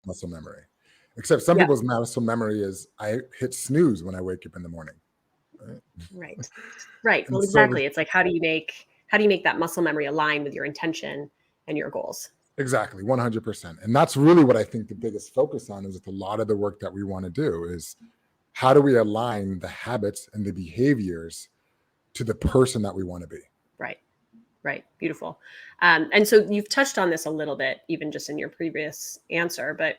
muscle memory. Except some Yeah. people's muscle memory is I hit snooze when I wake up in the morning. Right. Right. And Well, so exactly. It's like, how do you make that muscle memory align with your intention and your goals? exactly 100%. And that's really what I think the biggest focus on is with a lot of the work that we want to do is how do we align the habits and the behaviors to the person that we want to be? Right. Right. Beautiful. And so you've touched on this a little bit, even just in your previous answer, but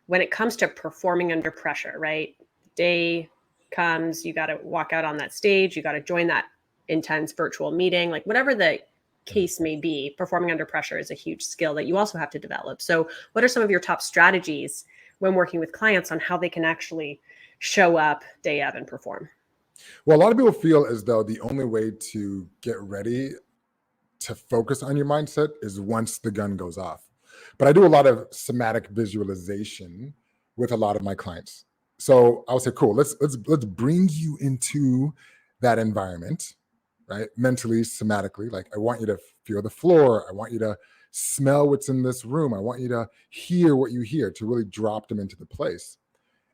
when it comes to performing under pressure, right? Day comes, you got to walk out on that stage, you got to join that intense virtual meeting, like whatever the case may be, performing under pressure is a huge skill that you also have to develop. So, what are some of your top strategies when working with clients on how they can actually show up day of and perform? Well, a lot of people feel as though the only way to get ready to focus on your mindset is once the gun goes off. But I do a lot of somatic visualization with a lot of my clients. So I'll say, cool, let's bring you into that environment, right? Mentally, somatically. Like I want you to feel the floor. I want you to smell what's in this room. I want you to hear what you hear to really drop them into the place.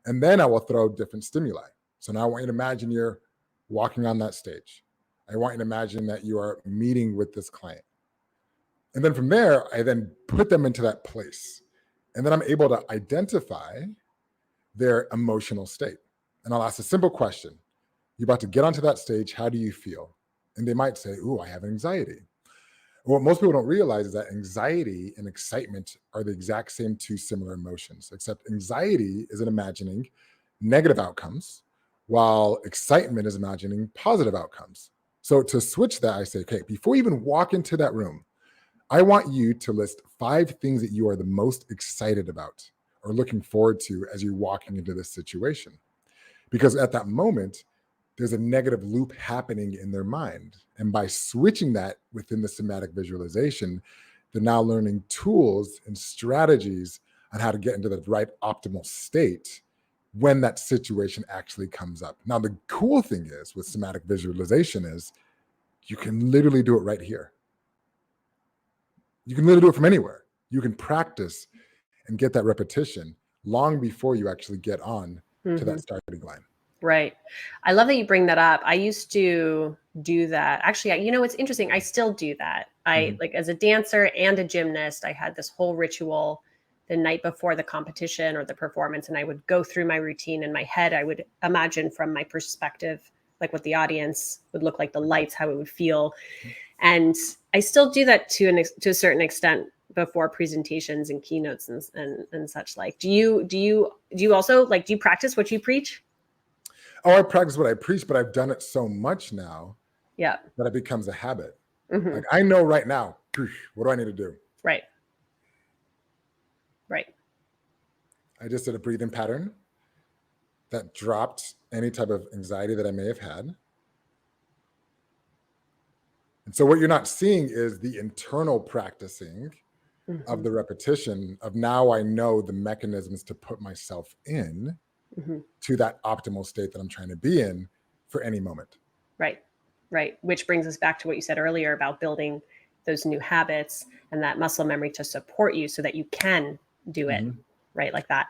And then I will throw different stimuli. So now I want you to imagine you're walking on that stage. I want you to imagine that you are meeting with this client. And then from there, I then put them into that place. And then I'm able to identify their emotional state. And I'll ask a simple question. You're about to get onto that stage. How do you feel? And they might say, ooh, I have anxiety. What most people don't realize is that anxiety and excitement are the exact same two similar emotions, except anxiety is imagining negative outcomes, while excitement is imagining positive outcomes. So to switch that, I say, okay, before you even walk into that room, I want you to list 5 things that you are the most excited about or looking forward to as you're walking into this situation. Because at that moment, there's a negative loop happening in their mind. And by switching that within the somatic visualization, they're now learning tools and strategies on how to get into the right optimal state when that situation actually comes up. Now, the cool thing is with somatic visualization is you can literally do it right here. You can literally do it from anywhere. You can practice and get that repetition long before you actually get on to that starting line. Right. I love that you bring that up. I used to do that. Actually, it's interesting. I still do that. Like as a dancer and a gymnast, I had this whole ritual the night before the competition or the performance, and I would go through my routine in my head. I would imagine from my perspective, like what the audience would look like, the lights, how it would feel. And I still do that to a certain extent before presentations and keynotes and such like. Do you also do you practice what you preach? Oh, I practice what I preach, but I've done it so much now Yeah. that it becomes a habit. Like I know right now, what do I need to do? Right. Right. I just did a breathing pattern that dropped any type of anxiety that I may have had. And so what you're not seeing is the internal practicing of the repetition of now I know the mechanisms to put myself in to that optimal state that I'm trying to be in for any moment. Right. Right. Which brings us back to what you said earlier about building those new habits and that muscle memory to support you so that you can do it right like that.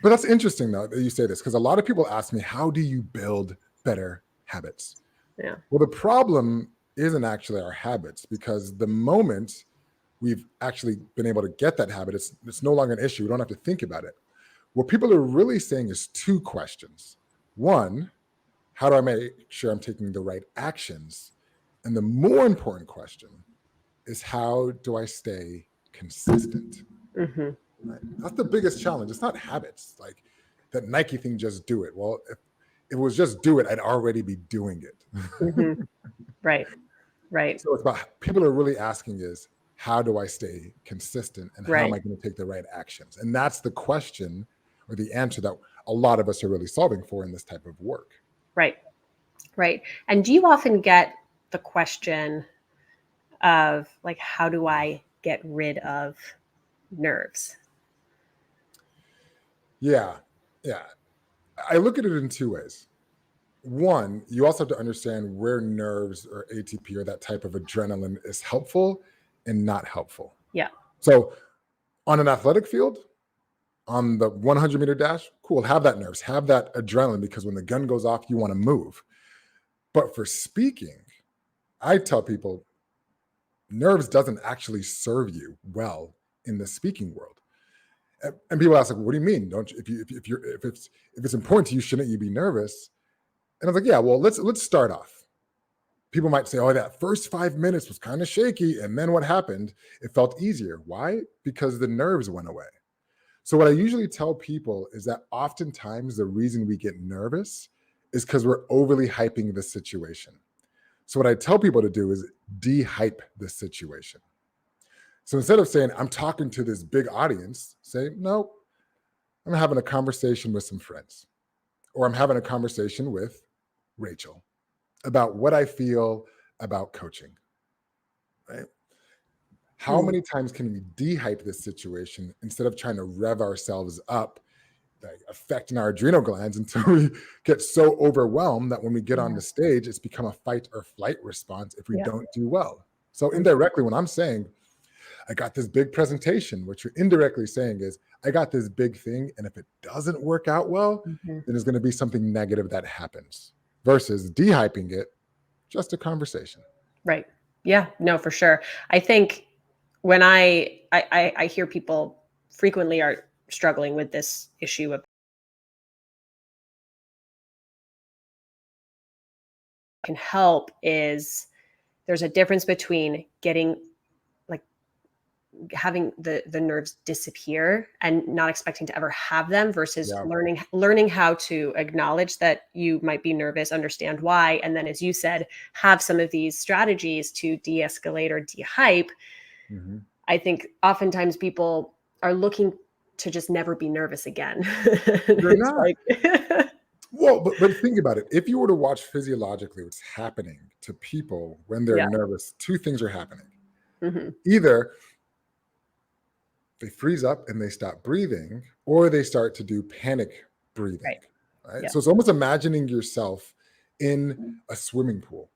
But that's interesting though that you say this, because a lot of people ask me, how do you build better habits? Yeah. Well, the problem isn't actually our habits, because the moment we've actually been able to get that habit, it's no longer an issue. We don't have to think about it. What people are really saying is 2 questions. One, how do I make sure I'm taking the right actions? And the more important question is, how do I stay consistent? Right? That's the biggest challenge. It's not habits. Like that Nike thing, just do it. Well, if it was just do it, I'd already be doing it. Right. Right. So it's about, people are really asking is, how do I stay consistent and how am I going to take the right actions? And that's the question or the answer that a lot of us are really solving for in this type of work. Right. Right. And do you often get the question of like, how do I get rid of nerves? Yeah. Yeah. I look at it in 2 ways. One, you also have to understand where nerves or ATP or that type of adrenaline is helpful and not helpful. Yeah. So on an athletic field, On the 100-meter dash, cool, have that nerves, have that adrenaline, because when the gun goes off, you want to move. But for speaking, I tell people nerves doesn't actually serve you well in the speaking world. And people ask, like, what do you mean? Don't you, if it's important to you, shouldn't you be nervous? And I was like, yeah, well, let's start off. People might say, oh, that first 5 minutes was kind of shaky. And then what happened? It felt easier. Why? Because the nerves went away. So what I usually tell people is that oftentimes the reason we get nervous is because we're overly hyping the situation. So what I tell people to do is de-hype the situation. So instead of saying, I'm talking to this big audience, say, no, I'm having a conversation with some friends, or I'm having a conversation with Rachel about what I feel about coaching, right? How many times can we de-hype this situation instead of trying to rev ourselves up, like affecting our adrenal glands until we get so overwhelmed that when we get on the stage, it's become a fight or flight response if we don't do well. So indirectly, when I'm saying, I got this big presentation, what you're indirectly saying is, I got this big thing, and if it doesn't work out well, then there's going to be something negative that happens, versus de-hyping it, just a conversation. Right. Yeah, no, for sure. I think when I hear people frequently are struggling with this issue of can help is there's a difference between getting like having the nerves disappear and not expecting to ever have them versus learning how to acknowledge that you might be nervous, understand why, and then, as you said, have some of these strategies to de-escalate or de-hype. I think oftentimes people are looking to just never be nervous again. You're not. Well, but think about it. If you were to watch physiologically what's happening to people when they're nervous, two things are happening. Either they freeze up and they stop breathing, or they start to do panic breathing. Right? So it's almost imagining yourself in a swimming pool,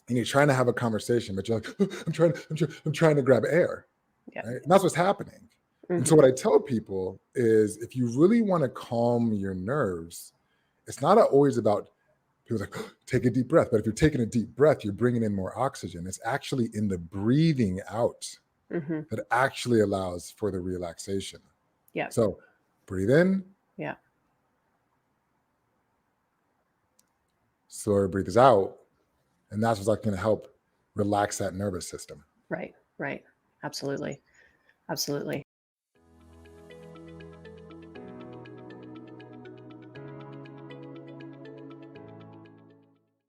and you're trying to have a conversation, but you're like, I'm trying to grab air. Right? And that's what's happening. And so what I tell people is, if you really want to calm your nerves, it's not always about people like, take a deep breath. But if you're taking a deep breath, you're bringing in more oxygen. It's actually in the breathing out that actually allows for the relaxation. So breathe in. Slower breathes out. And that's what's going to help relax that nervous system. Right. Absolutely.